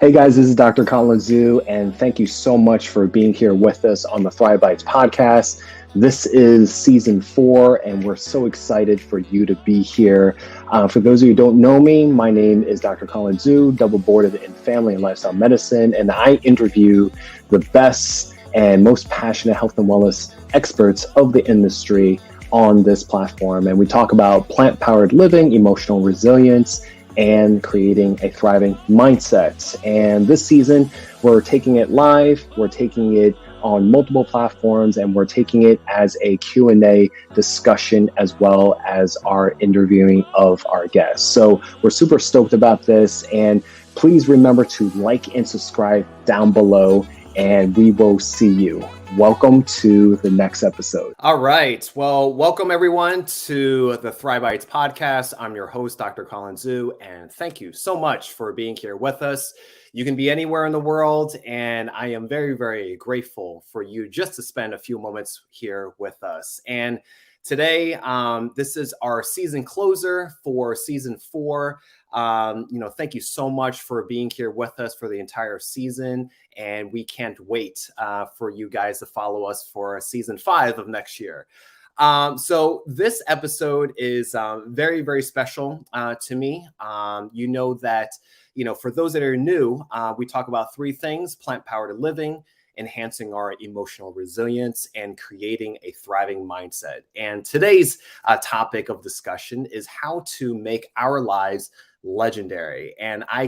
Hey guys, this is Dr. Colin Zhu, and thank you so much for being here with us on the Thrive Bites podcast. This is season 4, and we're so excited for you to be here. For those of you who don't know me, my name is Dr. Colin Zhu, double boarded in family and lifestyle medicine, and I interview the best and most passionate health and wellness experts of the industry on this platform. And we talk about plant-powered living, emotional resilience, and creating a thriving mindset. And this season, we're taking it live, we're taking it on multiple platforms, and we're taking it as a Q&A discussion as well as our interviewing of our guests. So we're super stoked about this, and please remember to like and subscribe down below, and we will see you. Welcome to the next episode. All right. Well, welcome everyone to the Thrive Bites podcast. I'm your host, Dr. Colin Zhu, and thank you so much for being here with us. You can be anywhere in the world, and I am very, very grateful for you just to spend a few moments here with us. And today, this is our season closer for season 4. Thank you so much for being here with us for the entire season. And we can't wait for you guys to follow us for season 5 of next year. So this episode is very, very special to me. You know that, for those that are new, we talk about 3 things: plant-powered living, enhancing our emotional resilience, and creating a thriving mindset. And today's topic of discussion is how to make our lives legendary. And I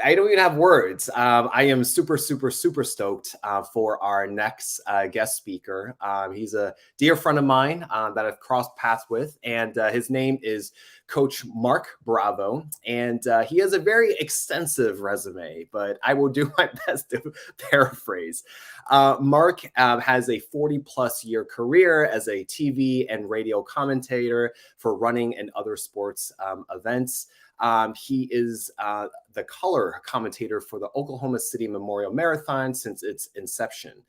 don't even have words. I am super, super, super stoked for our next guest speaker. He's a dear friend of mine that I've crossed paths with, and his name is Coach Mark Bravo. And he has a very extensive resume, but I will do my best to paraphrase. Mark has a 40-plus year career as a TV and radio commentator for running and other sports events. He is the color commentator for the Oklahoma City Memorial Marathon since its inception.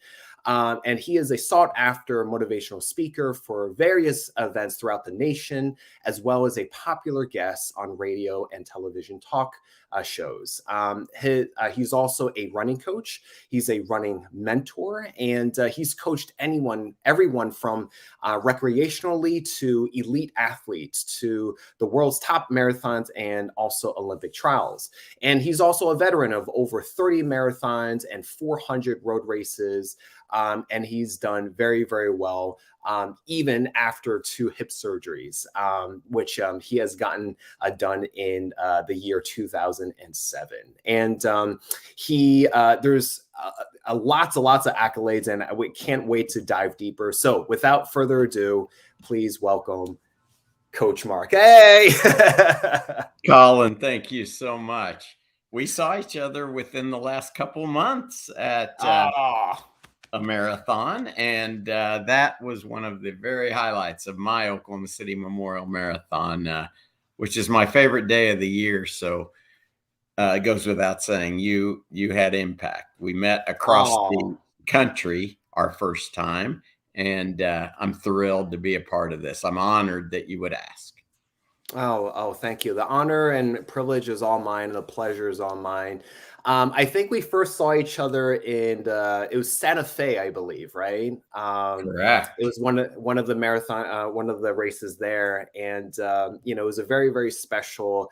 And he is a sought-after motivational speaker for various events throughout the nation, as well as a popular guest on radio and television talk shows. He's also a running coach. He's a running mentor, and he's coached everyone from recreationally to elite athletes to the world's top marathons and also Olympic trials. And he's also a veteran of over 30 marathons and 400 road races. And he's done very, very well, even after 2 hip surgeries, which he has gotten done in the year 2007. And there's lots of accolades, and we can't wait to dive deeper. So without further ado, please welcome Coach Mark. Hey! Colin, thank you so much. We saw each other within the last couple months at a marathon, and that was one of the very highlights of my Oklahoma City Memorial Marathon, which is my favorite day of the year. So it goes without saying, you had impact. We met across the country our first time, and I'm thrilled to be a part of this. I'm honored that you would ask. Oh, thank you. The honor and privilege is all mine, and the pleasure is all mine. I think we first saw each other in it was Santa Fe, I believe, right? Correct. It was one of the marathon, one of the races there, and it was a very, very special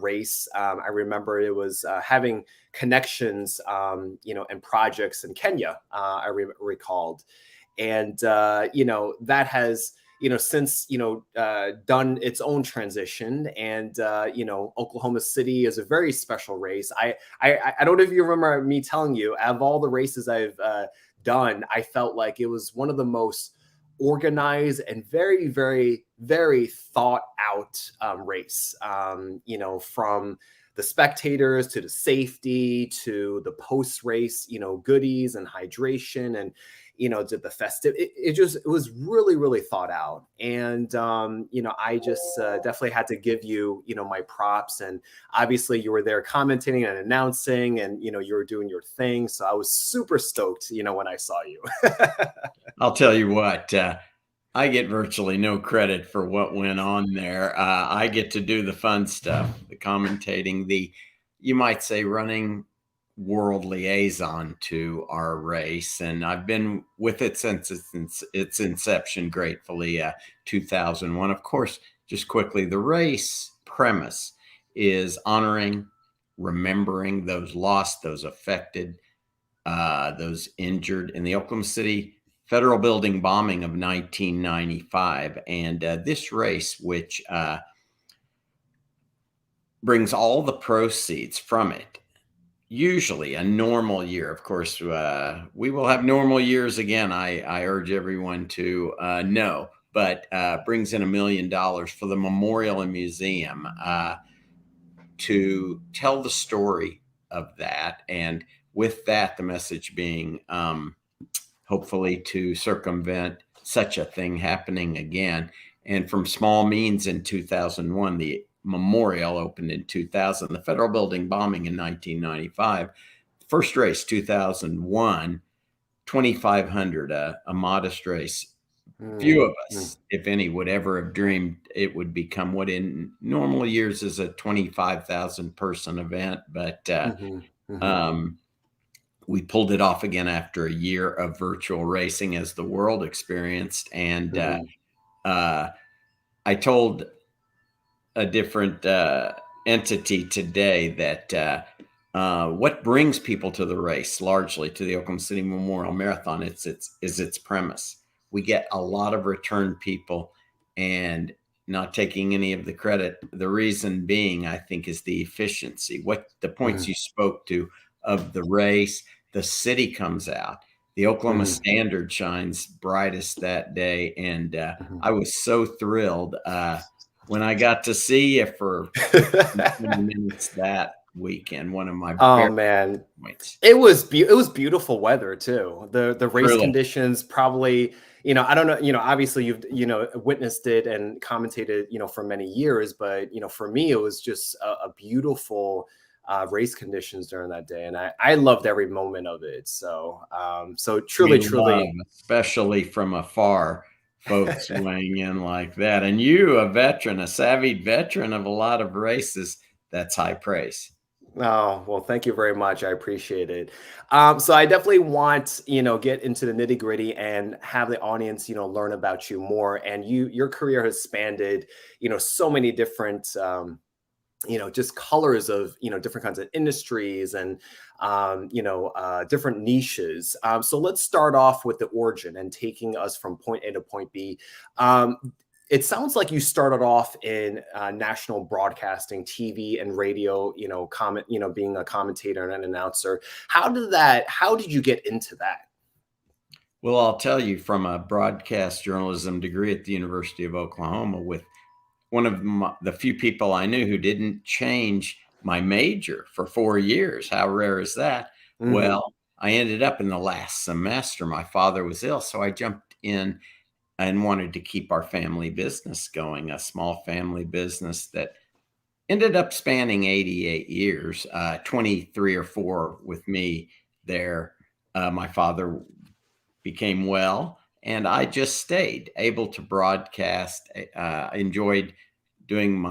race. I remember it was having connections, and projects in Kenya. I recalled, and that has since done its own transition, and Oklahoma City is a very special race. I don't know if you remember me telling you, of all the races I've done, I felt like it was one of the most organized and very, very, very thought out race. From the spectators to the safety to the post race, goodies and hydration and to the festive. It was really, really thought out. And, I just definitely had to give you, my props. And obviously you were there commentating and announcing, and, you were doing your thing. So I was super stoked, when I saw you. I'll tell you what, I get virtually no credit for what went on there. I get to do the fun stuff, the commentating, you might say, running world liaison to our race. And I've been with it since its inception, gratefully, 2001. Of course, just quickly, the race premise is honoring, remembering those lost, those affected, those injured in the Oklahoma City Federal Building bombing of 1995. And this race, which brings all the proceeds from it, usually a normal year. Of course, we will have normal years again. I urge everyone to know, but brings in $1 million for the memorial and museum to tell the story of that. And with that, the message being hopefully to circumvent such a thing happening again. And from small means in 2001, the memorial opened in 2000, the Federal Building bombing in 1995, first race 2001, 2,500, a modest race. Few of us, if any, would ever have dreamed it would become what in normal years is a 25,000 person event. But we pulled it off again after a year of virtual racing, as the world experienced. And I told a different entity today that what brings people to the race, largely to the Oklahoma City Memorial Marathon, is its premise. We get a lot of return people, and not taking any of the credit. The reason being, I think, is the efficiency. What the points you spoke to of the race, the city comes out. The Oklahoma Standard shines brightest that day, and I was so thrilled when I got to see you for 20 minutes that weekend. One of my points. It was beautiful weather too. The race conditions probably, I don't know, obviously you've witnessed it and commentated for many years, but for me it was just a beautiful race conditions during that day, and I loved every moment of it. So truly, especially from afar, folks weighing in like that. And you, a veteran, a savvy veteran of a lot of races, that's high praise. Oh, well, thank you very much. I appreciate it. So I definitely want, get into the nitty gritty and have the audience, learn about you more. And your career has spanned, so many different, just colors of, different kinds of industries and, different niches. So let's start off with the origin and taking us from point A to point B. It sounds like you started off in national broadcasting, TV and radio, being a commentator and an announcer. How did you get into that? Well, I'll tell you, from a broadcast journalism degree at the University of Oklahoma, with one of the few people I knew who didn't change my major for 4 years. How rare is that? Well, I ended up in the last semester. My father was ill, so I jumped in and wanted to keep our family business going, a small family business that ended up spanning 88 years, 23 or 4 with me there. My father became well, and I just stayed able to broadcast. Enjoyed doing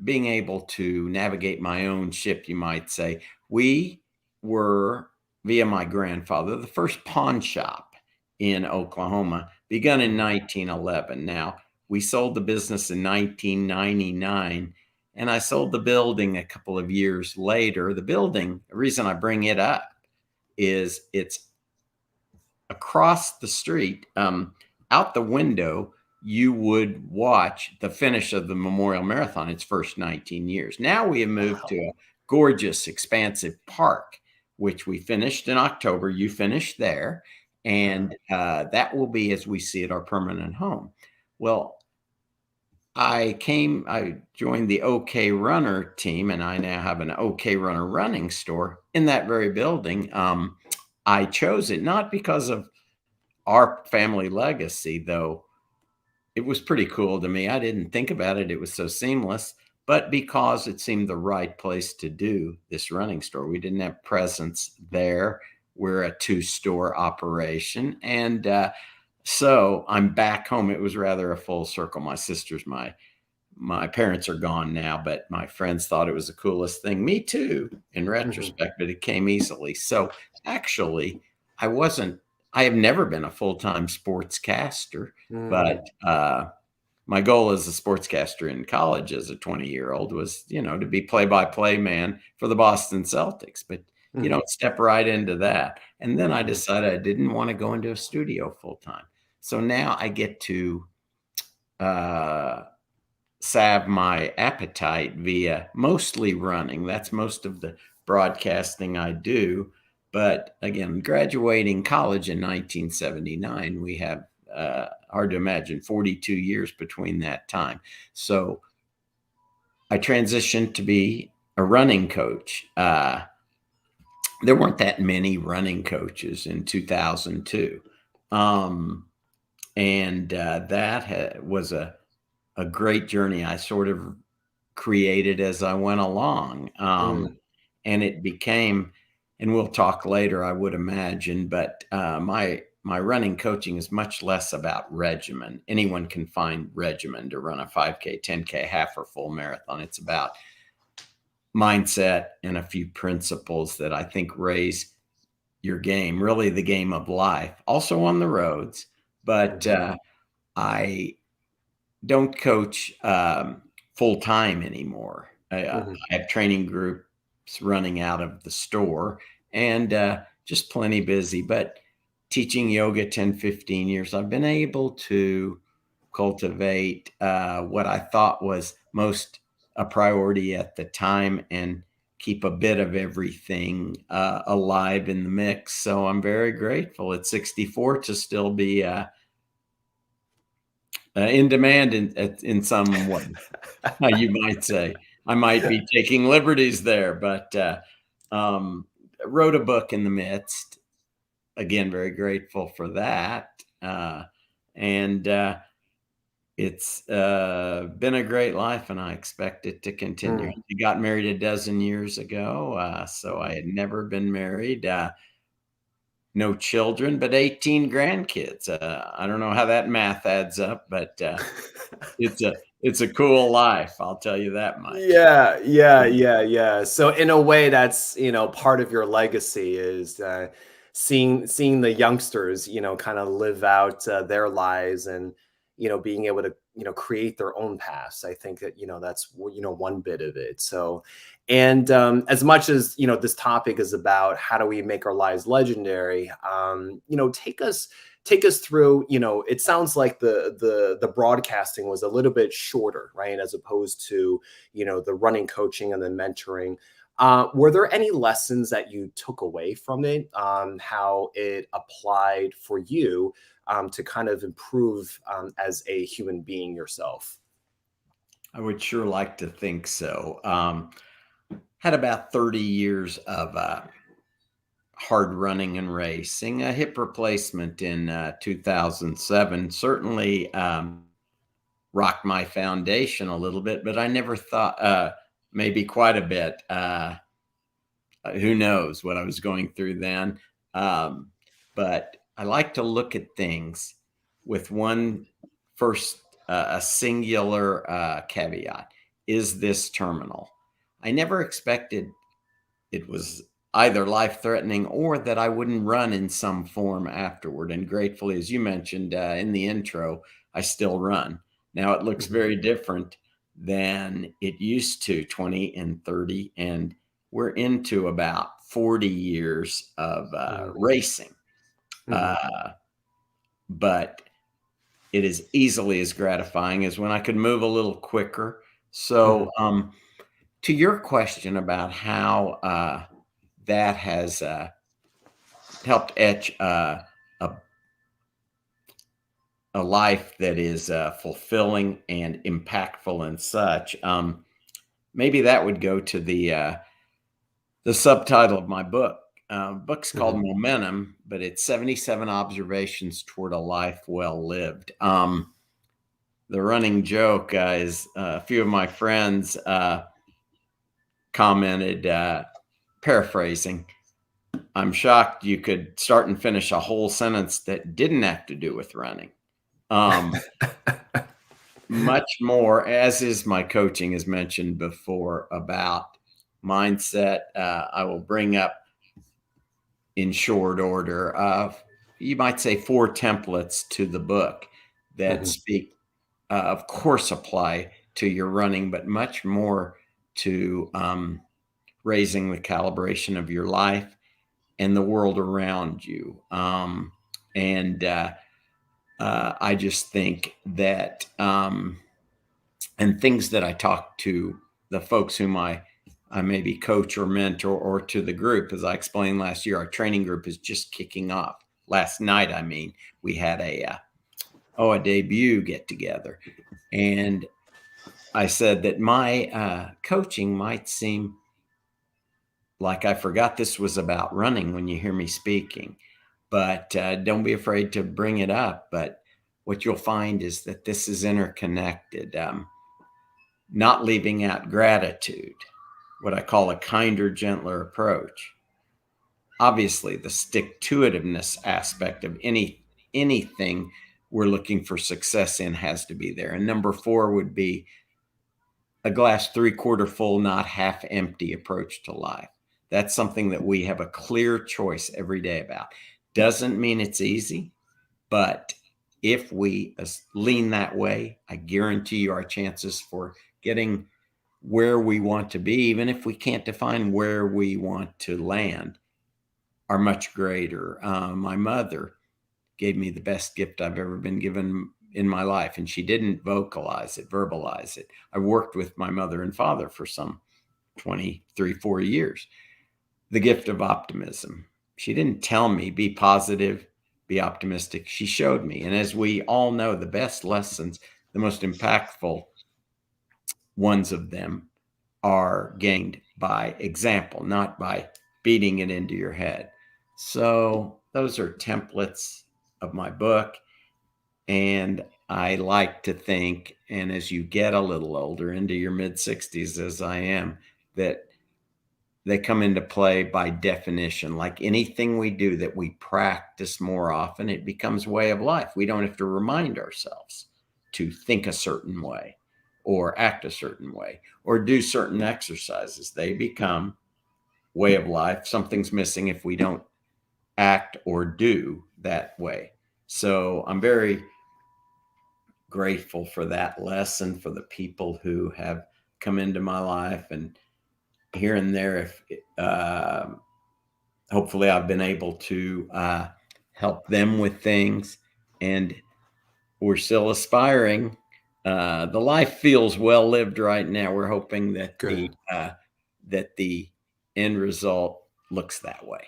being able to navigate my own ship, you might say. We were, via my grandfather, the first pawn shop in Oklahoma, begun in 1911. Now, we sold the business in 1999, and I sold the building a couple of years later. The building, the reason I bring it up is it's across the street. Out the window, you would watch the finish of the Memorial Marathon, its first 19 years. Now we have moved to a gorgeous, expansive park, which we finished in October. You finished there. And that will be, as we see it, our permanent home. Well, I joined the OK Runner team, and I now have an OK Runner running store in that very building. I chose it not because of our family legacy, though it was pretty cool to me. I didn't think about it. It was so seamless, but because it seemed the right place to do this running store. We didn't have presence there. We're a 2-store operation. And so I'm back home. It was rather a full circle. My sister's my my parents are gone now, but my friends thought it was the coolest thing. Me too, in retrospect, but it came easily. So actually, I have never been a full-time sportscaster, but my goal as a sportscaster in college as a 20-year-old was, to be play-by-play man for the Boston Celtics, but you don't step right into that. And then I decided I didn't want to go into a studio full-time. So now I get to salve my appetite via mostly running. That's most of the broadcasting I do. But again, graduating college in 1979, we have, hard to imagine, 42 years between that time. So I transitioned to be a running coach. There weren't that many running coaches in 2002. And that was a great journey I sort of created as I went along. And it became, and we'll talk later, I would imagine, but my running coaching is much less about regimen. Anyone can find regimen to run a 5K, 10K, half or full marathon. It's about mindset and a few principles that I think raise your game, really the game of life, also on the roads. But I don't coach full time anymore. I have training groups running out of the store and just plenty busy, but teaching yoga 10, 15 years, I've been able to cultivate what I thought was most a priority at the time and keep a bit of everything alive in the mix. So I'm very grateful at 64 to still be in demand in some way, you might say. I might be taking liberties there, but wrote a book in the midst. Again, very grateful for that. And it's been a great life, and I expect it to continue. I got married a dozen years ago, so I had never been married. No children, but 18 grandkids. I don't know how that math adds up, but it's a cool life. I'll tell you that much. Yeah. So in a way, that's, part of your legacy is seeing the youngsters, kind of live out their lives and, being able to, create their own paths. I think that, that's, one bit of it. So, and as much as, this topic is about how do we make our lives legendary, take us through, it sounds like the broadcasting was a little bit shorter, right? As opposed to, the running coaching and the mentoring. Were there any lessons that you took away from it, how it applied for you to kind of improve as a human being yourself? I would sure like to think so. Had about 30 years of hard running and racing. A hip replacement in 2007 certainly rocked my foundation a little bit, but I never thought, maybe quite a bit. Who knows what I was going through then. But I like to look at things with a singular caveat. Is this terminal? I never expected it was either life-threatening or that I wouldn't run in some form afterward. And gratefully, as you mentioned in the intro, I still run. Now it looks very different than it used to 20 and 30. And we're into about 40 years of racing. But it is easily as gratifying as when I could move a little quicker. So to your question about how that has helped etch a life that is fulfilling and impactful and such, maybe that would go to the subtitle of my book. Book's called Momentum, but it's 77 observations toward a life well lived. The running joke is a few of my friends commented, paraphrasing, I'm shocked you could start and finish a whole sentence that didn't have to do with running. much more, as is my coaching, as mentioned before, about mindset. I will bring up in short order of, you might say, 4 templates to the book that speak, of course, apply to your running, but much more to raising the calibration of your life and the world around you. I just think that, and things that I talk to the folks whom I maybe coach or mentor, or to the group, as I explained last year, our training group is just kicking off. Last night, we had a debut get together. And I said that my coaching might seem like I forgot this was about running when you hear me speaking, but don't be afraid to bring it up. But what you'll find is that this is interconnected, not leaving out gratitude, what I call a kinder, gentler approach. Obviously, the stick-to-itiveness aspect of anything we're looking for success in has to be there. And number 4 would be a glass 3/4 full, not half empty approach to life. That's something that we have a clear choice every day about. Doesn't mean it's easy, but if we lean that way, I guarantee you our chances for getting where we want to be, even if we can't define where we want to land, are much greater. My mother gave me the best gift I've ever been given in my life, and she didn't verbalize it. I worked with my mother and father for some 23, 4 years. The gift of optimism. She didn't tell me, be positive, be optimistic. She showed me. And as we all know, the best lessons, the most impactful ones of them, are gained by example, not by beating it into your head. So those are templates of my book. And I like to think, and as you get a little older, into your mid-60s, as I am, that they come into play by definition. Like anything we do that we practice more often, it becomes way of life. We don't have to remind ourselves to think a certain way or act a certain way or do certain exercises. They become way of life. Something's missing if we don't act or do that way. So I'm very grateful for that lesson, for the people who have come into my life, and here and there, if hopefully I've been able to help them with things, and we're still aspiring. The life feels well lived right now. We're hoping that the end result looks that way.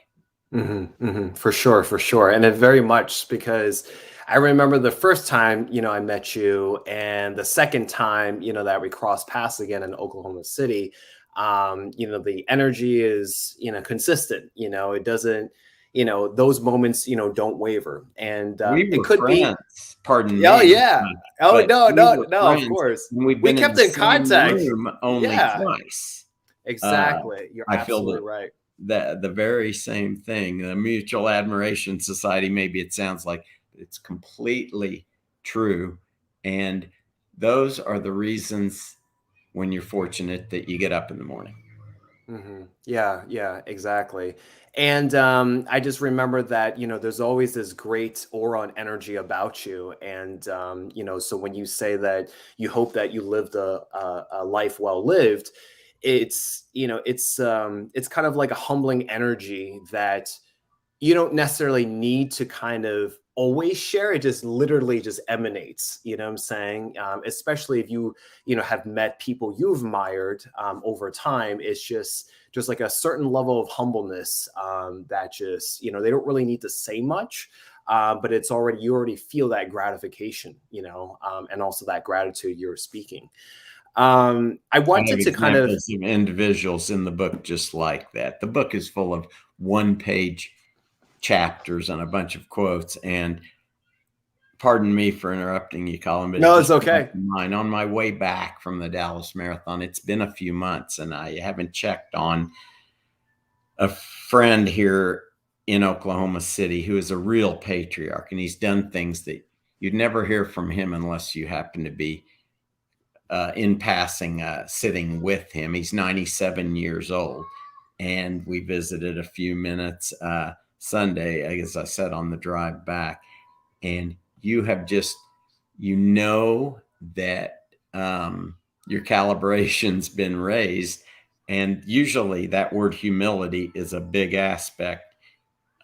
For sure. And it very much, because I remember the first time, I met you, and the second time, that we crossed paths again in Oklahoma City. The energy is, consistent, it doesn't, those moments, don't waver. And we it could friends, pardon me. Oh, yeah. Oh, no, of course. We kept in contact. Only twice. Exactly. You're absolutely right. The very same thing, the Mutual Admiration Society, maybe it sounds like, it's completely true. And those are the reasons, when you're fortunate, that you get up in the morning. Yeah, exactly. And I just remember that, there's always this great aura and energy about you. And, so when you say that you hope that you lived a life well lived, it's kind of like a humbling energy that you don't necessarily need to kind of always share. It just literally just emanates, what I'm saying? Especially if you have met people you've admired over time. It's just like a certain level of humbleness that just, they don't really need to say much, but you already feel that gratification, and also that gratitude you're speaking. I wanted to kind of individuals in the book just like that. The book is full of 1-page chapters and a bunch of quotes. And pardon me for interrupting you, Colin, but no, it's okay. On my way back from the Dallas Marathon, it's been a few months, and I haven't checked on a friend here in Oklahoma City who is a real patriarch, and he's done things that you'd never hear from him unless you happen to be in passing, sitting with him. He's 97 years old. And we visited a few minutes Sunday, as I said, on the drive back. And you have just, that your calibration's been raised. And usually that word humility is a big aspect,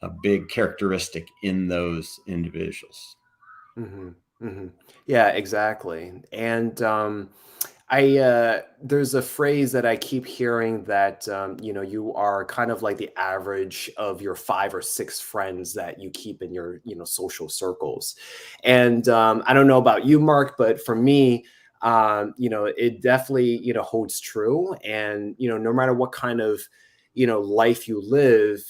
a big characteristic in those individuals. Mm-hmm. Mm-hmm. Yeah, exactly. And there's a phrase that I keep hearing that you are kind of like the average of your 5 or 6 friends that you keep in your social circles. And I don't know about you, Mark, but for me, it definitely holds true. And no matter what kind of life you live,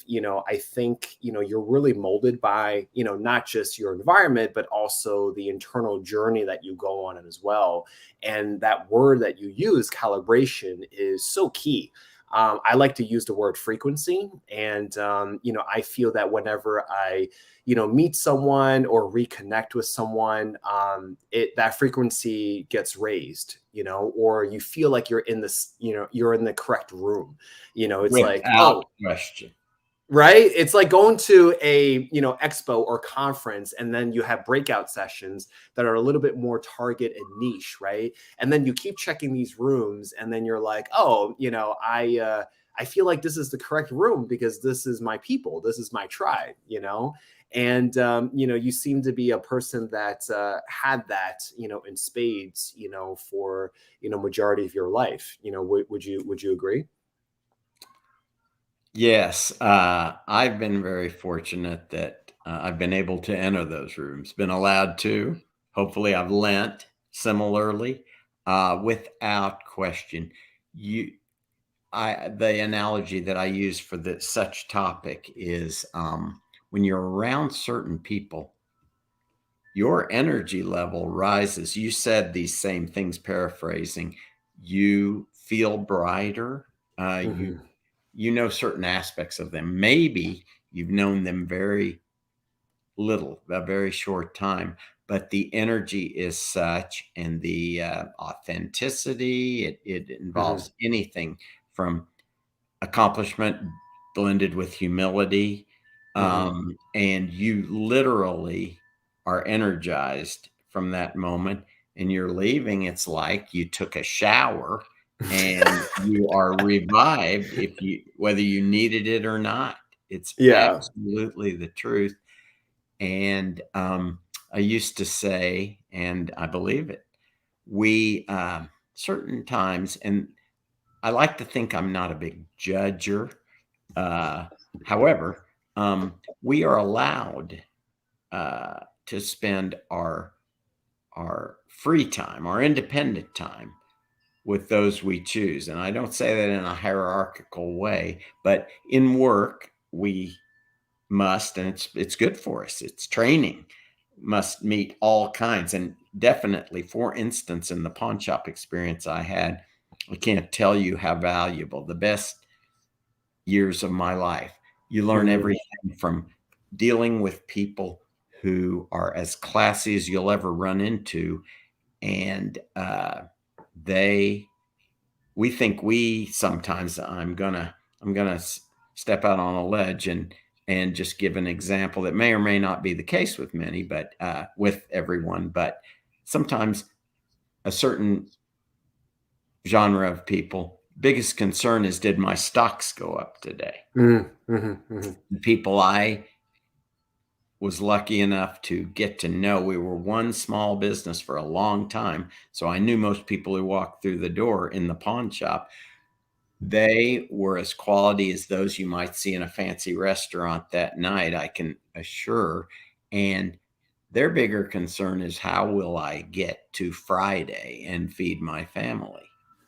I think you're really molded by not just your environment, but also the internal journey that you go on as well. And that word that you use, calibration, is so key. I like to use the word frequency. And, I feel that whenever I, meet someone or reconnect with someone, that frequency gets raised, or you feel like you're in this, you're in the correct room. It's Without like, oh, question. right. It's like going to a, expo or conference, and then you have breakout sessions that are a little bit more target and niche, right? And then you keep checking these rooms, and then you're like, oh, I feel like this is the correct room because this is my people, this is my tribe, and you seem to be a person that had that, in spades, for majority of your life. Would you agree? Yes, I've been very fortunate that I've been able to enter those rooms, been allowed to. Hopefully, I've lent similarly, without question. The analogy that I use for such topic is when you're around certain people, your energy level rises. You said these same things, paraphrasing. You feel brighter. Mm-hmm. You know certain aspects of them. Maybe you've known them very little, a very short time, but the energy is such, and the authenticity, it involves anything from accomplishment blended with humility. And you literally are energized from that moment, and you're leaving. It's like you took a shower and you are revived, whether you needed it or not. It's Yeah. absolutely the truth. And I used to say, and I believe it, we certain times, and I like to think I'm not a big judger. However, we are allowed to spend our free time, our independent time, with those we choose. And I don't say that in a hierarchical way, but in work we must, and it's good for us. It's training, must meet all kinds. And definitely, for instance, in the pawn shop experience I had, I can't tell you how valuable, the best years of my life. You learn everything from dealing with people who are as classy as you'll ever run into. And we think sometimes, I'm gonna step out on a ledge and just give an example that may or may not be the case with many, but with everyone. But sometimes a certain genre of people, biggest concern is, did my stocks go up today? The people I was lucky enough to get to know, we were one small business for a long time, so I knew most people who walked through the door in the pawn shop. They were as quality as those you might see in a fancy restaurant that night, I can assure. And their bigger concern is, how will I get to Friday and feed my family?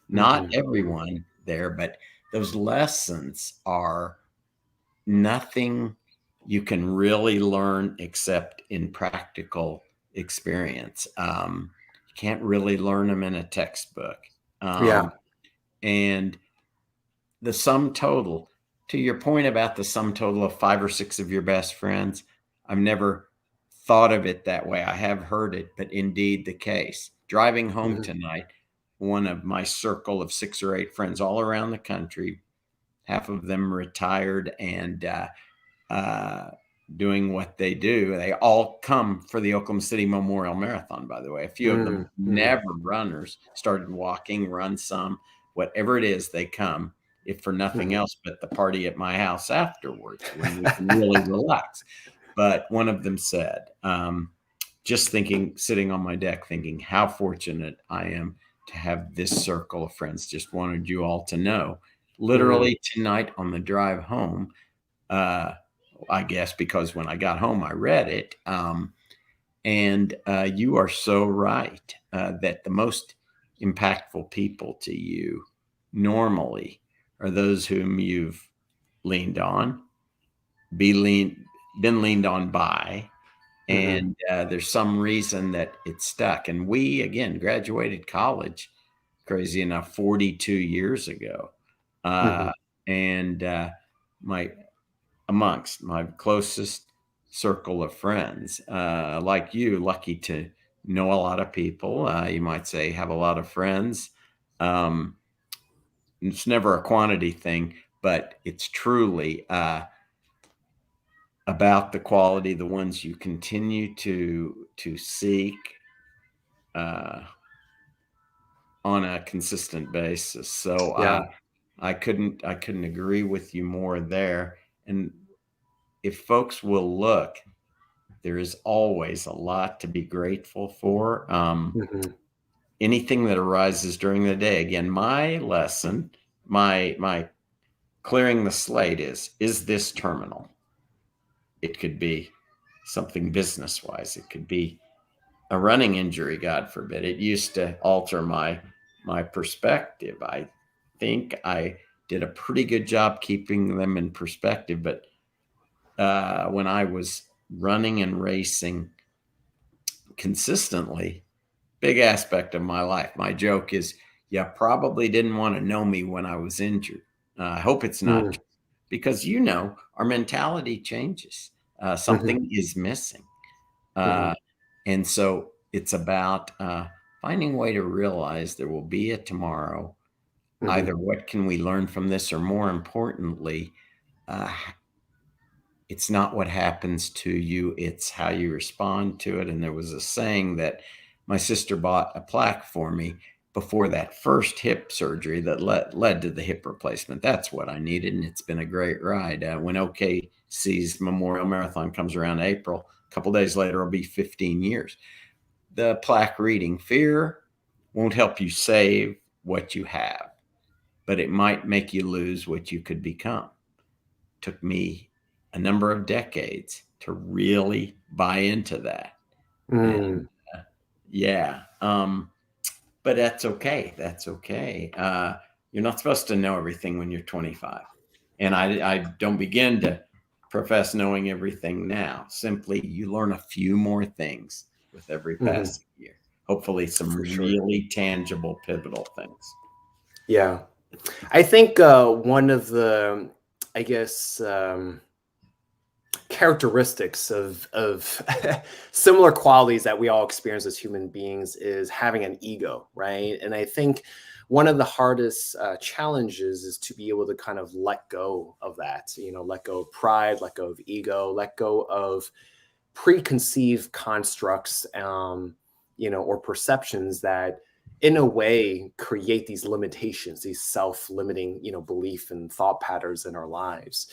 Not everyone there, but those lessons are nothing you can really learn except in practical experience. You can't really learn them in a textbook. Yeah. And the sum total, to your point about the sum total of 5 or 6 of your best friends, I've never thought of it that way. I have heard it, but indeed the case. Driving home tonight, one of my circle of 6 or 8 friends all around the country, half of them retired and doing what they do. They all come for the Oklahoma City Memorial Marathon, by the way. A few of them never runners, started walking, run some, whatever it is, they come, if for nothing else but the party at my house afterwards when we can really relax. But one of them said, just thinking, sitting on my deck, thinking how fortunate I am to have this circle of friends. Just wanted you all to know. Literally tonight on the drive home, I guess because when I got home, I read it. And you are so right that the most impactful people to you normally are those whom you've leaned on, been leaned on by, and there's some reason that it stuck. And we, again, graduated college, crazy enough, 42 years ago. And amongst my closest circle of friends, like you, lucky to know a lot of people. You might say have a lot of friends. It's never a quantity thing, but it's truly about the quality, the ones you continue to seek on a consistent basis. So I couldn't agree with you more there. And if folks will look, there is always a lot to be grateful for. Anything that arises during the day. Again, my lesson, my clearing the slate is this terminal? It could be something business-wise. It could be a running injury, God forbid. It used to alter my perspective. I think I did a pretty good job keeping them in perspective. But when I was running and racing consistently, big aspect of my life. My joke is, you probably didn't want to know me when I was injured. I hope it's not true, because our mentality changes. Something is missing. And so it's about finding a way to realize there will be a tomorrow. Either what can we learn from this, or more importantly, it's not what happens to you, it's how you respond to it. And there was a saying that my sister bought a plaque for me before that first hip surgery that led to the hip replacement. That's what I needed, and it's been a great ride. When OKC's Memorial Marathon comes around April, a couple days later, it'll be 15 years. The plaque reading, fear won't help you save what you have, but it might make you lose what you could become. Took me a number of decades to really buy into that. And, but that's okay. That's okay. You're not supposed to know everything when you're 25. And I don't begin to profess knowing everything now. Simply, you learn a few more things with every passing year. Hopefully some really tangible, pivotal things. Yeah. I think one of the, characteristics of similar qualities that we all experience as human beings is having an ego, right? And I think one of the hardest challenges is to be able to kind of let go of that, let go of pride, let go of ego, let go of preconceived constructs, or perceptions that in a way create these limitations, these self-limiting, belief and thought patterns in our lives.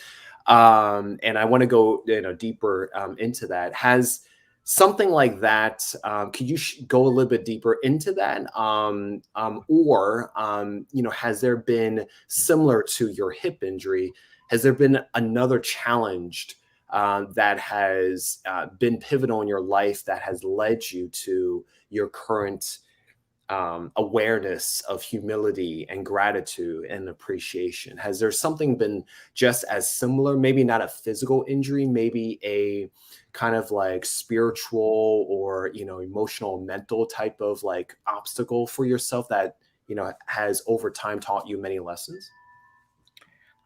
And I want to go, deeper into that. Has something like that, could you go a little bit deeper into that? Or has there been, similar to your hip injury, has there been another challenge that has been pivotal in your life that has led you to your current awareness of humility and gratitude and appreciation? Has there something been just as similar, maybe not a physical injury, maybe a kind of like spiritual or, emotional, mental type of like obstacle for yourself that, has over time taught you many lessons?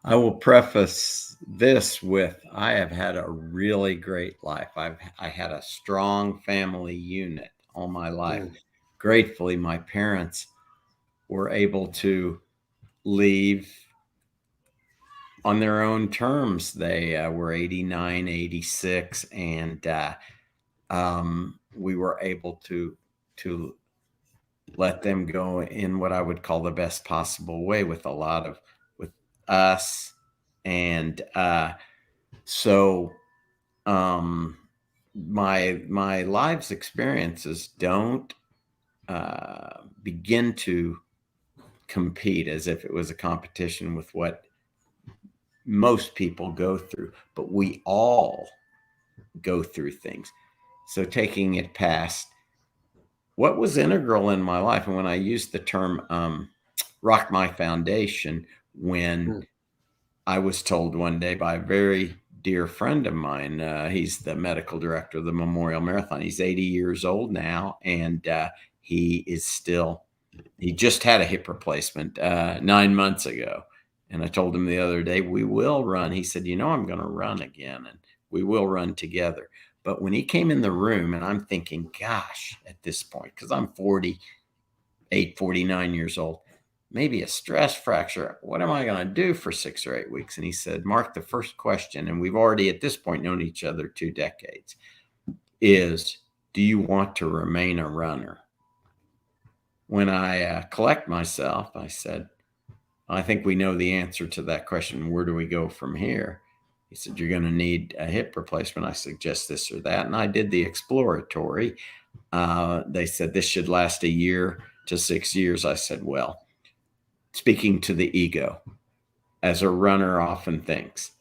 I will preface this with, I have had a really great life. I had a strong family unit all my life. Gratefully, my parents were able to leave on their own terms. They were 89, 86, and we were able to let them go in what I would call the best possible way with us. And so my life's experiences don't begin to compete as if it was a competition with what most people go through, but we all go through things. So taking it past, what was integral in my life, and when I used the term rock my foundation, when I was told one day by a very dear friend of mine, he's the medical director of the Memorial Marathon. He's 80 years old now, and he just had a hip replacement 9 months ago. And I told him the other day, we will run. He said, I'm going to run again, and we will run together. But when he came in the room, and I'm thinking, gosh, at this point, because I'm 48, 49 years old, maybe a stress fracture. What am I going to do for 6 or 8 weeks? And he said, Mark, the first question, and we've already at this point known each other 2 decades, is, do you want to remain a runner? When I collect myself, I said, I think we know the answer to that question. Where do we go from here? He said, you're going to need a hip replacement. I suggest this or that. And I did the exploratory. They said this should last 1 year to 6 years. I said, well, speaking to the ego, as a runner often thinks,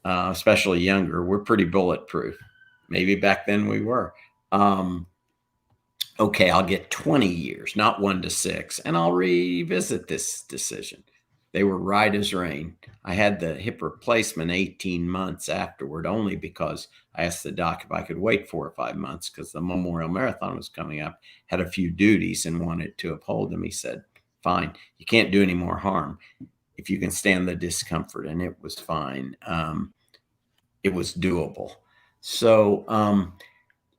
especially younger, we're pretty bulletproof. Maybe back then we were. Okay, I'll get 20 years, not 1 to 6, and I'll revisit this decision. They were right as rain. I had the hip replacement 18 months afterward, only because I asked the doc if I could wait 4 or 5 months because the Memorial Marathon was coming up, had a few duties and wanted to uphold them. He said, fine, you can't do any more harm if you can stand the discomfort. And it was fine. It was doable. So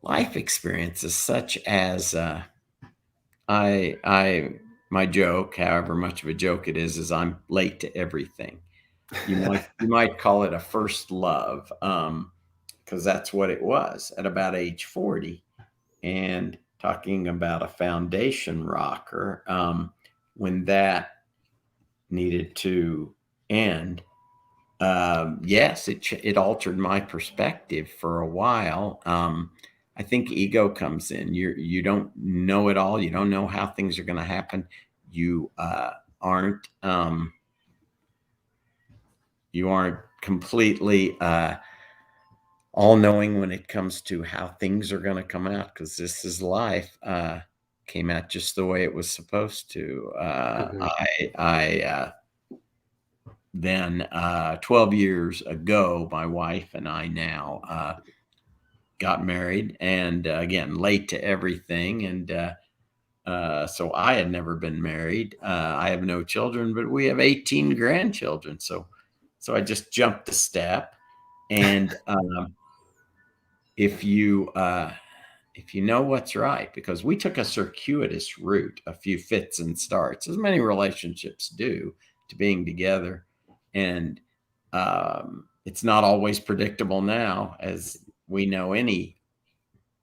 life experiences such as my joke, however much of a joke it is I'm late to everything. You might call it a first love, because that's what it was at about age 40. And talking about a foundation rocker, when that needed to end, yes, it altered my perspective for a while. I think ego comes in. You don't know it all. You don't know how things are going to happen. You aren't completely all-knowing when it comes to how things are going to come out, because this is life. Came out just the way it was supposed to. Then 12 years ago, my wife and I now got married, and again, late to everything. And so I had never been married. I have no children, but we have 18 grandchildren. So I just jumped a step. And if you know what's right, because we took a circuitous route, a few fits and starts, as many relationships do, to being together. And it's not always predictable now, as we know any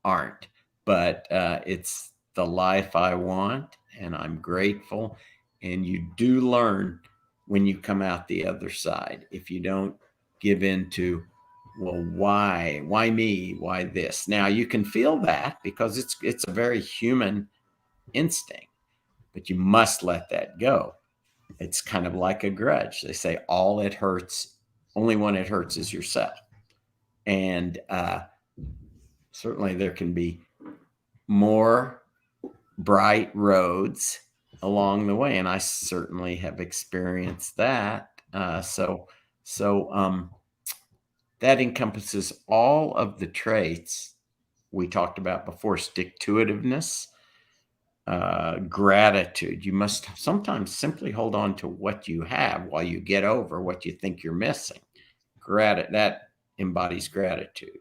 aren't, but it's the life I want, and I'm grateful. And you do learn when you come out the other side, if you don't give in to, well, why me? Why this? Now you can feel that because it's a very human instinct, but you must let that go. It's kind of like a grudge. They say only when it hurts is yourself. And certainly there can be more bright roads along the way. And I certainly have experienced that. So that encompasses all of the traits we talked about before: stick-to-itiveness, gratitude. You must sometimes simply hold on to what you have while you get over what you think you're missing. That embodies gratitude.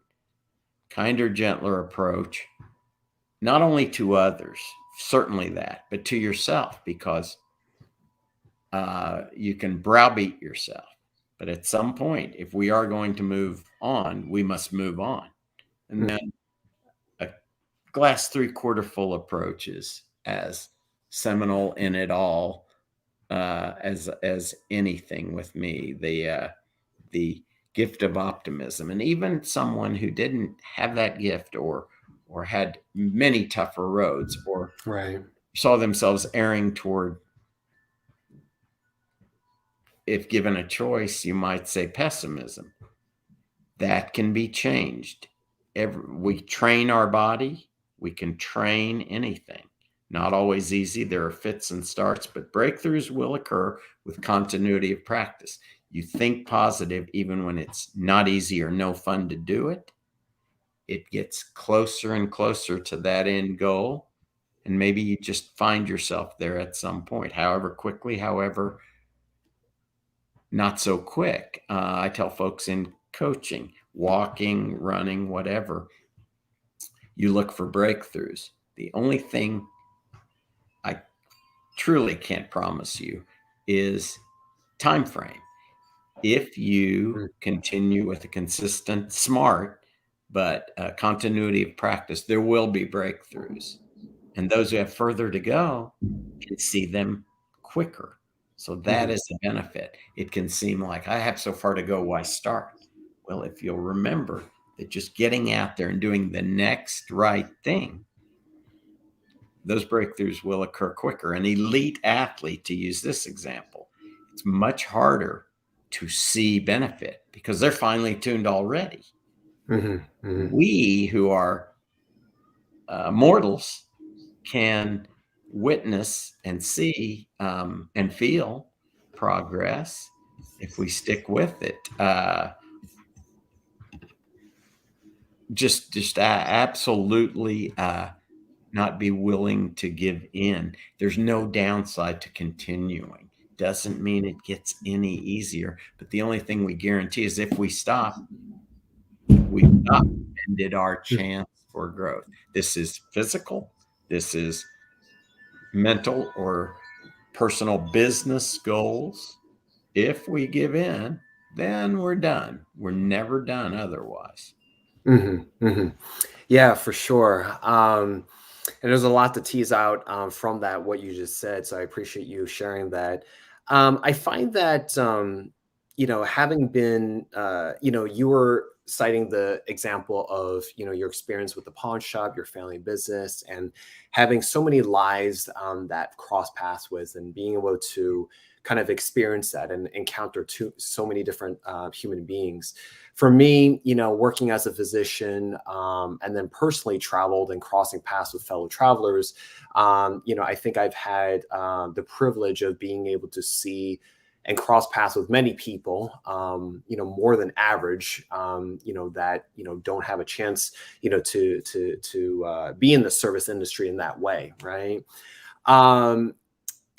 Kinder, gentler approach, not only to others, certainly that, but to yourself, because You can browbeat yourself. But at some point, if we are going to move on, we must move on. And then a glass 3/4 full approach is as seminal in it all as anything with me. The gift of optimism, and even someone who didn't have that gift or had many tougher roads or saw themselves erring toward, if given a choice, you might say pessimism. That can be changed. We train our body. We can train anything. Not always easy. There are fits and starts, but breakthroughs will occur with continuity of practice. You think positive even when it's not easy or no fun to do it. It gets closer and closer to that end goal. And maybe you just find yourself there at some point, however quickly, however not so quick. I tell folks in coaching, walking, running, whatever, you look for breakthroughs. The only thing I truly can't promise you is time frame. If you continue with a consistent, smart, but continuity of practice, there will be breakthroughs. And those who have further to go can see them quicker. So that is the benefit. It can seem like I have so far to go, why start? Well, if you'll remember that just getting out there and doing the next right thing, those breakthroughs will occur quicker. An elite athlete, to use this example, it's much harder to see benefit because they're finely tuned already. We who are mortals can witness and see and feel progress if we stick with it. Just absolutely not be willing to give in. There's no downside to continuing. Doesn't mean it gets any easier, but the only thing we guarantee is if we stop, we've not ended our chance for growth. This is physical. This is mental or personal business goals. If we give in, then we're done. We're never done otherwise. Yeah, for sure. And there's a lot to tease out from that, what you just said. So I appreciate you sharing that. I find that, having been, you were citing the example of, your experience with the pawn shop, your family business, and having so many lives that cross paths with, and being able to kind of experience that and encounter so many different human beings. For me, working as a physician and then personally traveled and crossing paths with fellow travelers, I think I've had the privilege of being able to see and cross paths with many people, more than average, that, don't have a chance, to be in the service industry in that way. Right.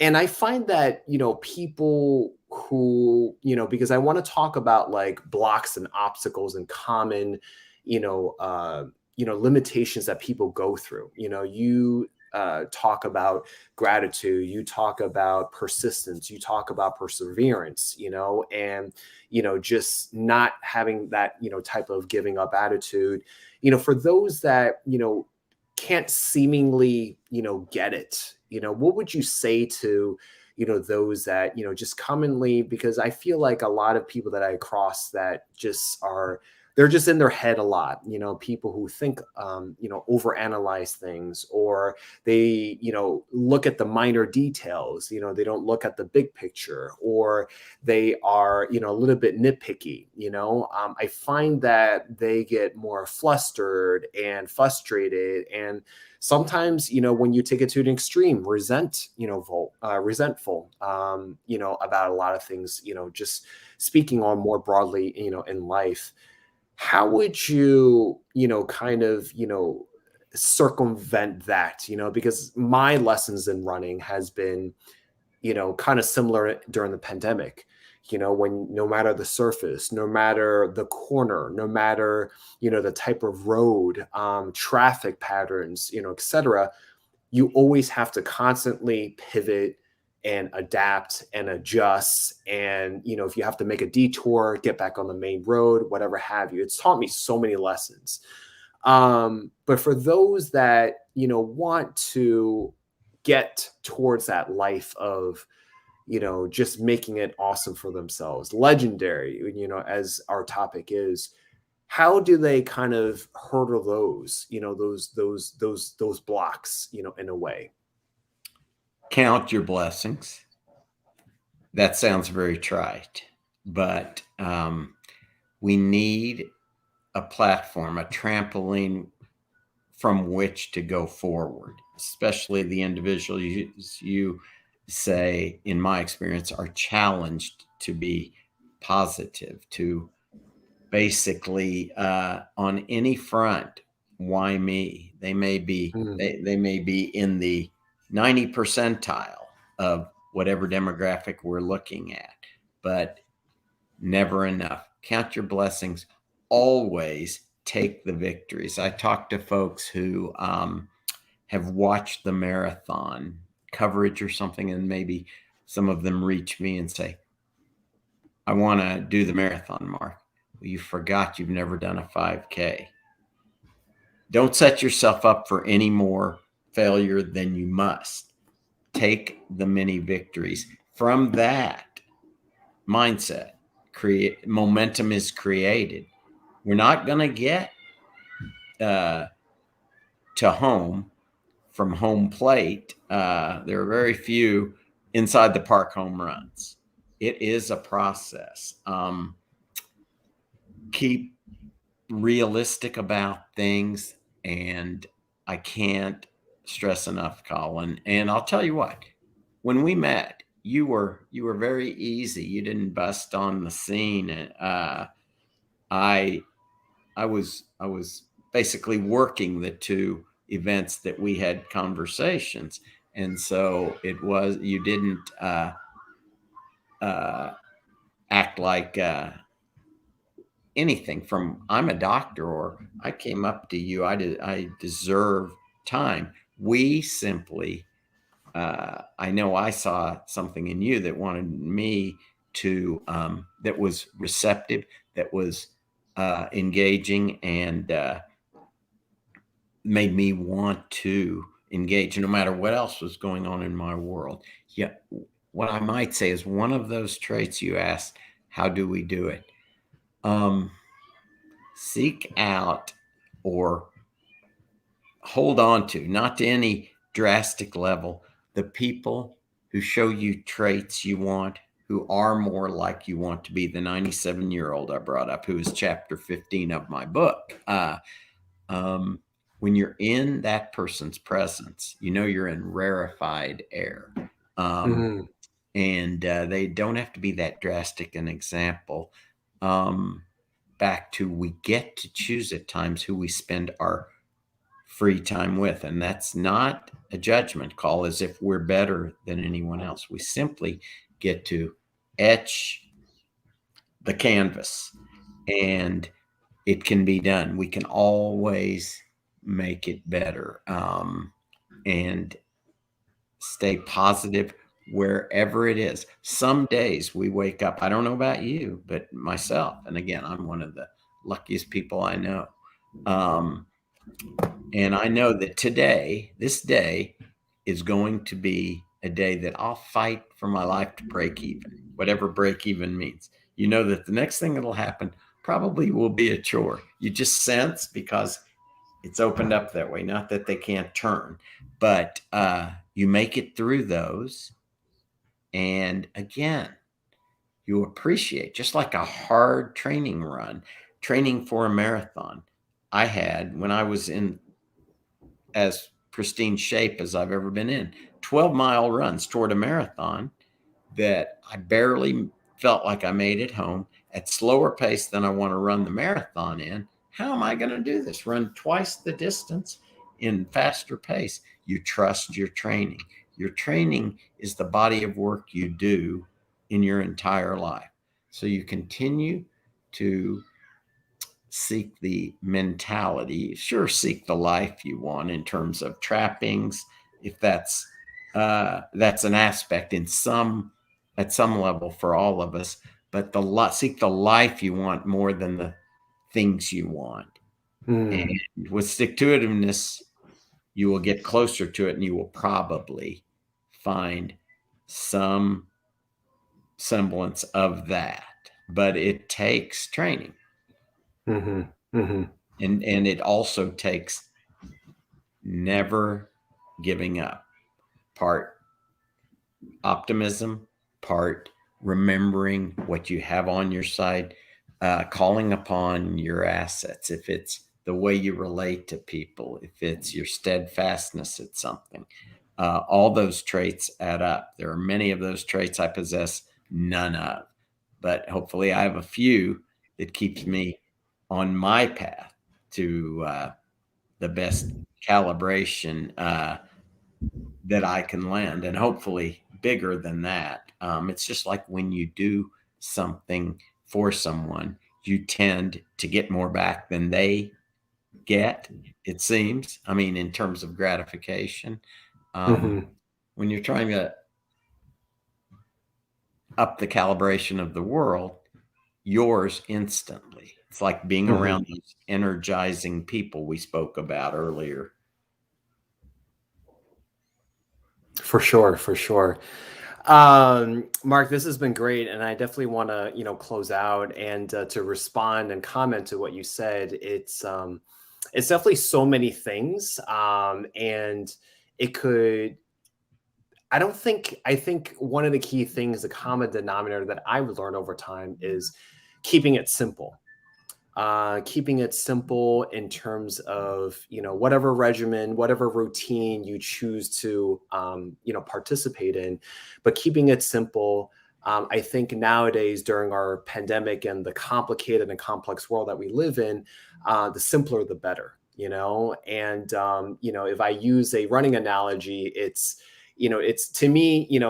And I find that, people who, because I want to talk about like blocks and obstacles and common, limitations that people go through. You talk about gratitude, you talk about persistence, you talk about perseverance, and, just not having that, type of giving up attitude, for those that, can't seemingly, get it, what would you say to, those that, just commonly, because I feel like a lot of people that I cross that they're just in their head a lot, people who think, overanalyze things, or they, look at the minor details, they don't look at the big picture, or they are, a little bit nitpicky, I find that they get more flustered and frustrated, and sometimes, when you take it to an extreme, resentful, about a lot of things, just speaking on more broadly, in life. How would you, kind of, circumvent that, because my lessons in running has been, kind of similar during the pandemic, when no matter the surface, no matter the corner, no matter, the type of road, traffic patterns, et cetera, you always have to constantly pivot and adapt and adjust. And, you know, if you have to make a detour, get back on the main road, whatever have you. It's taught me so many lessons. But for those that, you know, want to get towards that life of, you know, just making it awesome for themselves, legendary, you know, as our topic is, how do they kind of hurdle those, you know, those blocks, you know, in a way? Count your blessings. That sounds very trite, but we need a platform, a trampoline from which to go forward, especially the individuals you say, in my experience, are challenged to be positive, to basically on any front. Why me? They may be they may be in the 90 percentile of whatever demographic we're looking at, but never enough. Count your blessings. Always take the victories. I talk to folks who have watched the marathon coverage or something, and maybe some of them reach me and say, I want to do the marathon, Mark. Well, you forgot you've never done a 5K. Don't set yourself up for any more failure than you must. Take the many victories. From that mindset, momentum is created. We're not going to get to home from home plate. There are very few inside the park home runs. It is a process. Keep realistic about things, and I can't stress enough, Colin. And I'll tell you what, when we met, you were very easy. You didn't bust on the scene. I was basically working the two events that we had conversations, and so it was, you didn't act like anything from I'm a doctor or I came up to you, I deserve time. We simply I know I saw something in you that wanted me to that was receptive, that was engaging, and made me want to engage no matter what else was going on in my world. Yeah, what I might say is one of those traits you asked, how do we do it? Seek out or hold on to, not to any drastic level, the people who show you traits you want, who are more like you want to be. The 97-year-old I brought up, who is chapter 15 of my book. When you're in that person's presence, you know you're in rarefied air. And they don't have to be that drastic an example. Back to, we get to choose at times who we spend our free time with. And that's not a judgment call as if we're better than anyone else. We simply get to etch the canvas, and it can be done. We can always make it better, and stay positive wherever it is. Some days we wake up, I don't know about you, but myself, and again, I'm one of the luckiest people I know. And I know that today, this day, is going to be a day that I'll fight for my life to break even, whatever break even means. You know that the next thing that'll happen probably will be a chore. You just sense, because it's opened up that way. Not that they can't turn, but you make it through those. And again, you appreciate, just like a hard training run, training for a marathon. I had, when I was in as pristine shape as I've ever been in, 12-mile runs toward a marathon that I barely felt like I made it home at slower pace than I want to run the marathon in. How am I going to do this? Run twice the distance in faster pace. You trust your training. Your training is the body of work you do in your entire life. So you continue to seek the mentality, sure, seek the life you want in terms of trappings, if that's That's an aspect at some level for all of us. But seek the life you want more than the things you want. And with stick-to-itiveness, you will get closer to it, and you will probably find some semblance of that. But it takes training. And it also takes never giving up. Part optimism, part remembering what you have on your side, calling upon your assets. If it's the way you relate to people, if it's your steadfastness at something, all those traits add up. There are many of those traits I possess none of, but hopefully I have a few that keeps me on my path to the best calibration that I can land, and hopefully bigger than that. It's just like when you do something for someone, you tend to get more back than they get, it seems. I mean, in terms of gratification. When you're trying to up the calibration of the world, yours instantly. It's like being around those energizing people we spoke about earlier. For sure, for sure. Mark, this has been great, and I definitely want to, close out and to respond and comment to what you said. It's definitely so many things, and it could. I think one of the key things, the common denominator that I've learned over time is keeping it simple. Keeping it simple in terms of, whatever regimen, whatever routine you choose to, participate in, but keeping it simple. I think nowadays during our pandemic and the complicated and complex world that we live in, the simpler, the better, and, if I use a running analogy, it's to me,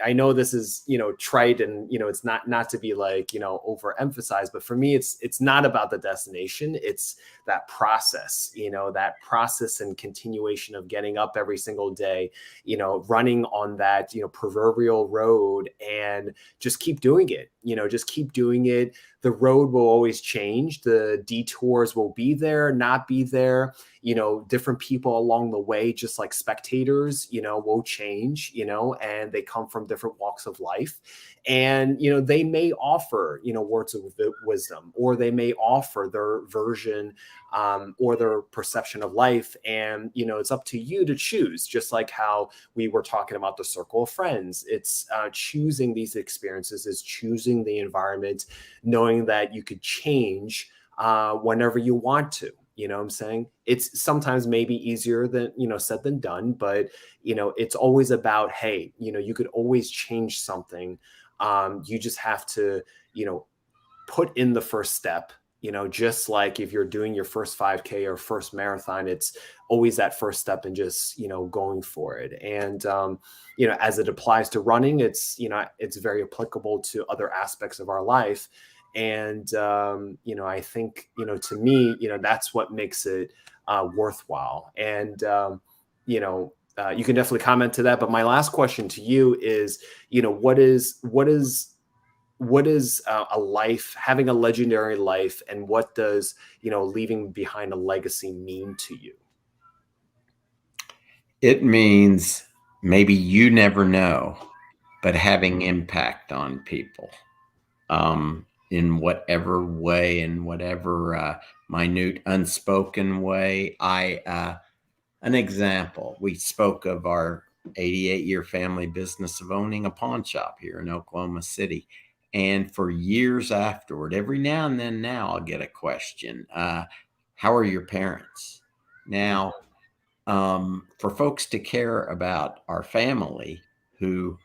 I know this is, trite and, it's not to be like, overemphasized, but for me, it's not about the destination. It's that process, that process and continuation of getting up every single day, running on that, proverbial road, and just keep doing it, just keep doing it. The road will always change. The detours will be there, not be there. Different people along the way, just like spectators, will change, and they come from different walks of life. And, they may offer, words of wisdom, or they may offer their version or their perception of life. And, it's up to you to choose, just like how we were talking about the circle of friends. It's choosing these experiences, is choosing the environment, knowing that you could change whenever you want to. You know what I'm saying? It's sometimes maybe easier than, said than done, but, it's always about, hey, you could always change something. You just have to, put in the first step, just like if you're doing your first 5K or first marathon, it's always that first step and just, going for it. And, as it applies to running, it's, it's very applicable to other aspects of our life. And, I think, to me, that's what makes it worthwhile. And, you can definitely comment to that. But my last question to you is, what is a life, having a legendary life, and what does, leaving behind a legacy mean to you? It means maybe you never know, but having impact on people. In whatever way, in whatever minute, unspoken way. An example, we spoke of our 88-year family business of owning a pawn shop here in Oklahoma City. And for years afterward, every now and then I'll get a question, how are your parents? Now, for folks to care about our family whom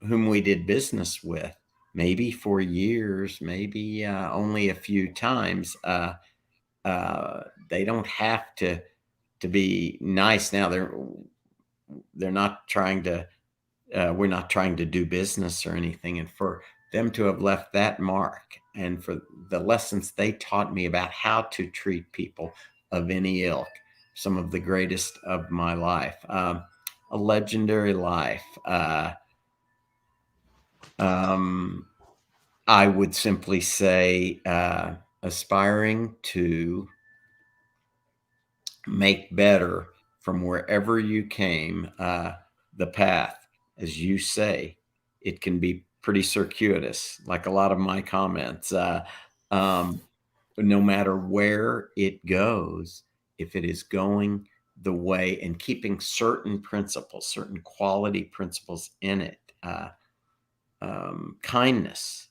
we did business with, maybe for years, maybe only a few times. They don't have to be nice now. They're not trying to. We're not trying to do business or anything. And for them to have left that mark, and for the lessons they taught me about how to treat people of any ilk, some of the greatest of my life. a legendary life. I would simply say aspiring to make better from wherever you came, the path, as you say, it can be pretty circuitous, like a lot of my comments. No matter where it goes, if it is going the way and keeping certain principles, certain quality principles in it, kindness,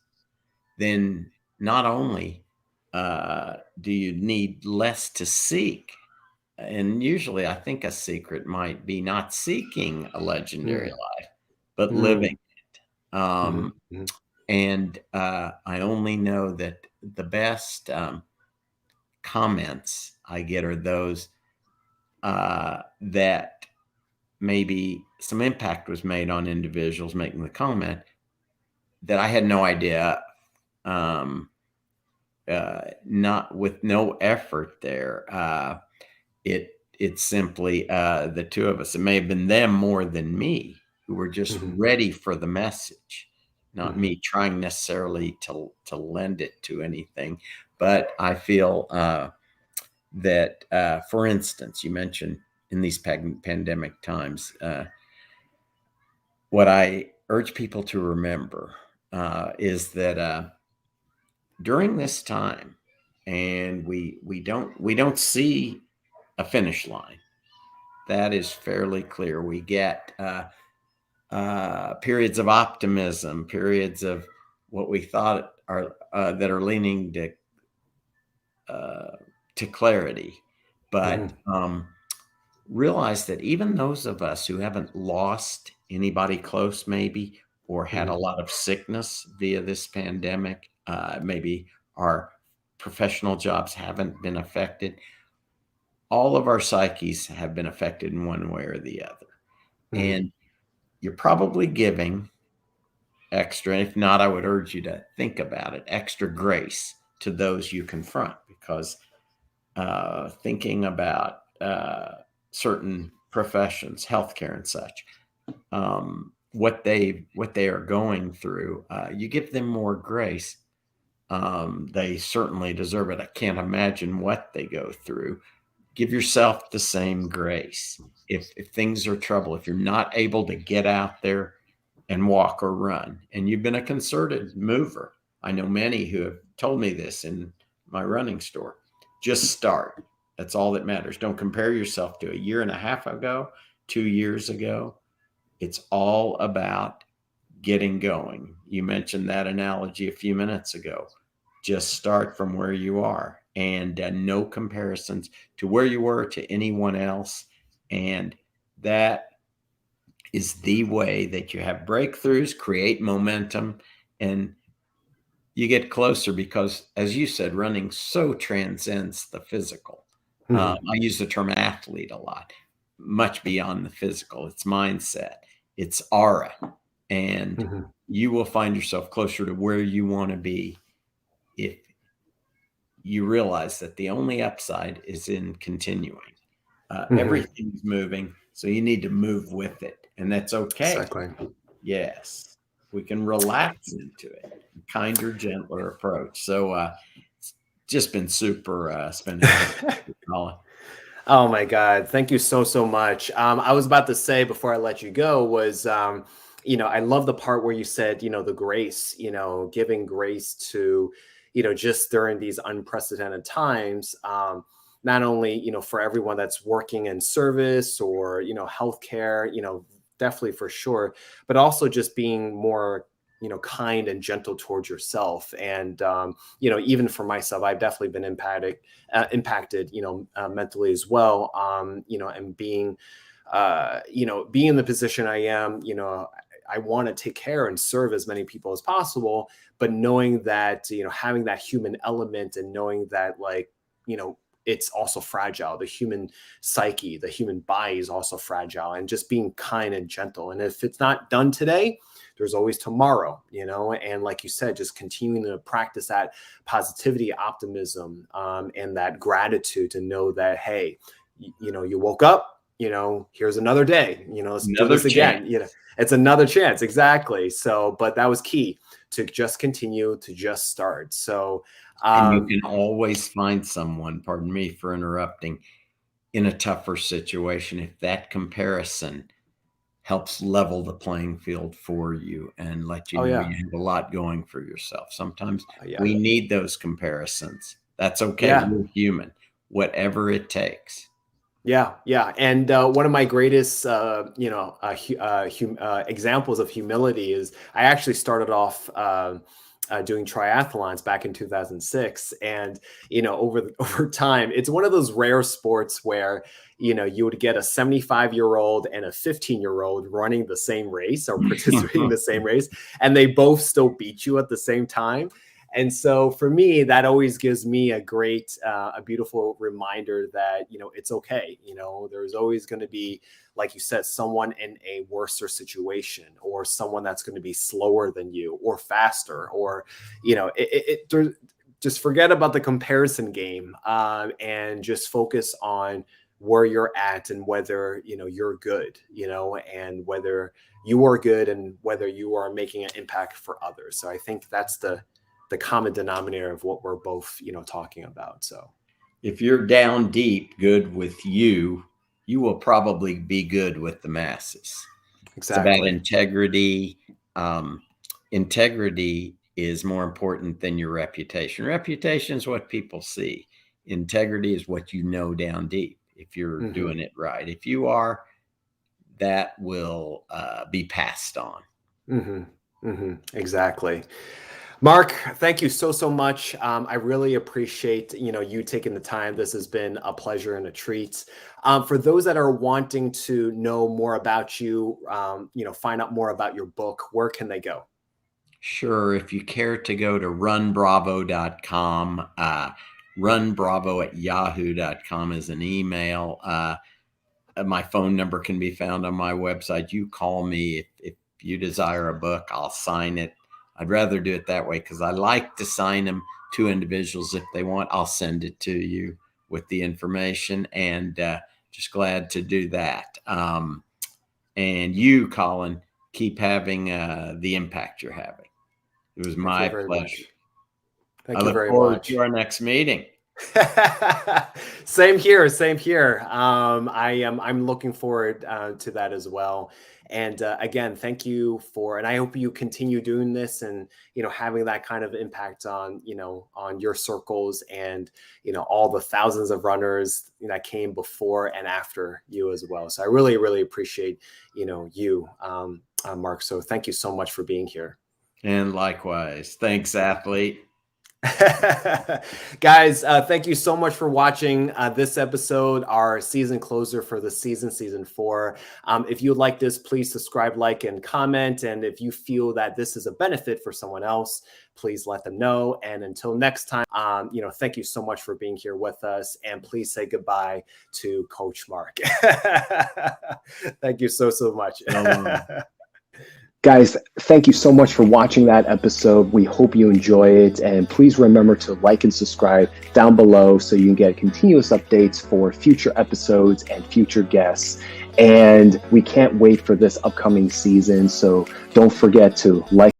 then not only do you need less to seek, and usually I think a secret might be not seeking a legendary life, but living it. And I only know that the best comments I get are those that maybe some impact was made on individuals making the comment that I had no idea, not with no effort there. It's simply the two of us. It may have been them more than me who were just ready for the message, not me trying necessarily to lend it to anything. But I feel that, for instance, you mentioned in these pandemic times, what I urge people to remember is that during this time, and we don't see a finish line. That is fairly clear. We get periods of optimism, periods of what we thought are that are leaning to clarity, but realize that even those of us who haven't lost anybody close, maybe, or had a lot of sickness via this pandemic, maybe our professional jobs haven't been affected. All of our psyches have been affected in one way or the other. And you're probably giving extra, if not, I would urge you to think about it, extra grace to those you confront, because thinking about certain professions, healthcare and such, what they are going through, you give them more grace. They certainly deserve it. I can't imagine what they go through. Give yourself the same grace. If things are trouble, if you're not able to get out there and walk or run, and you've been a concerted mover, I know many who have told me this in my running store, just start. That's all that matters. Don't compare yourself to a year and a half ago, 2 years ago. It's all about getting going. You mentioned that analogy a few minutes ago. Just start from where you are, and no comparisons to where you were to anyone else. And that is the way that you have breakthroughs, create momentum, and you get closer, because, as you said, running so transcends the physical. I use the term athlete a lot, much beyond the physical. It's mindset, it's aura, and you will find yourself closer to where you want to be if you realize that the only upside is in continuing. Everything's moving, so you need to move with it, and that's okay. Exactly. Yes, we can relax into it, kinder, gentler approach. So it's just been super spending time with you, Colin. Oh my God. Thank you so much. I was about to say before I let you go was, I love the part where you said, the grace, giving grace to, just during these unprecedented times, not only, for everyone that's working in service or, healthcare, definitely for sure, but also just being more, kind and gentle towards yourself. And, even for myself, I've definitely been impacted, mentally as well. And being, being in the position I am, I want to take care and serve as many people as possible, but knowing that, having that human element and knowing that, it's also fragile. The human psyche, the human body is also fragile, and just being kind and gentle. And if it's not done today, there's always tomorrow, and like you said, just continuing to practice that positivity, optimism, and that gratitude to know that, hey, you woke up, here's another day, let's do Another this again. It's another chance. Exactly. So, but that was key to just continue to just start. So, and you can always find someone, pardon me for interrupting, in a tougher situation if that comparison helps level the playing field for you and let you know you have a lot going for yourself. Sometimes we need those comparisons. That's okay. Yeah. We're human, whatever it takes. Yeah. And one of my greatest, examples of humility is I actually started off doing triathlons back in 2006. And, over time, it's one of those rare sports where, you would get a 75-year-old and a 15-year-old running the same race or participating in the same race, and they both still beat you at the same time. And so for me, that always gives me a beautiful reminder that, it's okay. There's always going to be, like you said, someone in a worser situation or someone that's going to be slower than you or faster or, just forget about the comparison game and just focus on where you're at and whether, you're good, and whether you are good and whether you are making an impact for others. So I think that's the common denominator of what we're both, talking about. So if you're down deep, good with you will probably be good with the masses. Exactly. It's about integrity. Integrity is more important than your reputation. Reputation is what people see. Integrity is what you know down deep. If you're doing it right, if you are, that will be passed on. Exactly. Mark, thank you so much. I really appreciate, you taking the time. This has been a pleasure and a treat. For those that are wanting to know more about you, find out more about your book, where can they go? Sure. If you care to go to runbravo.com, runbravo@yahoo.com is an email. My phone number can be found on my website. You call me if you desire a book, I'll sign it. I'd rather do it that way because I like to sign them to individuals. If they want, I'll send it to you with the information, and just glad to do that. And you, Colin, keep having the impact you're having. It was my pleasure. Thank you very much. I look forward to our next meeting. Same here. I'm looking forward to that as well. And again, thank you and I hope you continue doing this and, having that kind of impact on, on your circles and, all the thousands of runners that came before and after you as well. So I really, really appreciate, you, Mark. So thank you so much for being here. And likewise. Thanks, athlete. Guys, thank you so much for watching this episode, our season closer for the season 4. If you like this, please subscribe, like, and comment. And if you feel that this is a benefit for someone else, please let them know. And until next time, thank you so much for being here with us. And please say goodbye to Coach Mark. Thank you so much. Guys, thank you so much for watching that episode. We hope you enjoy it. And please remember to like and subscribe down below so you can get continuous updates for future episodes and future guests. And we can't wait for this upcoming season. So don't forget to like.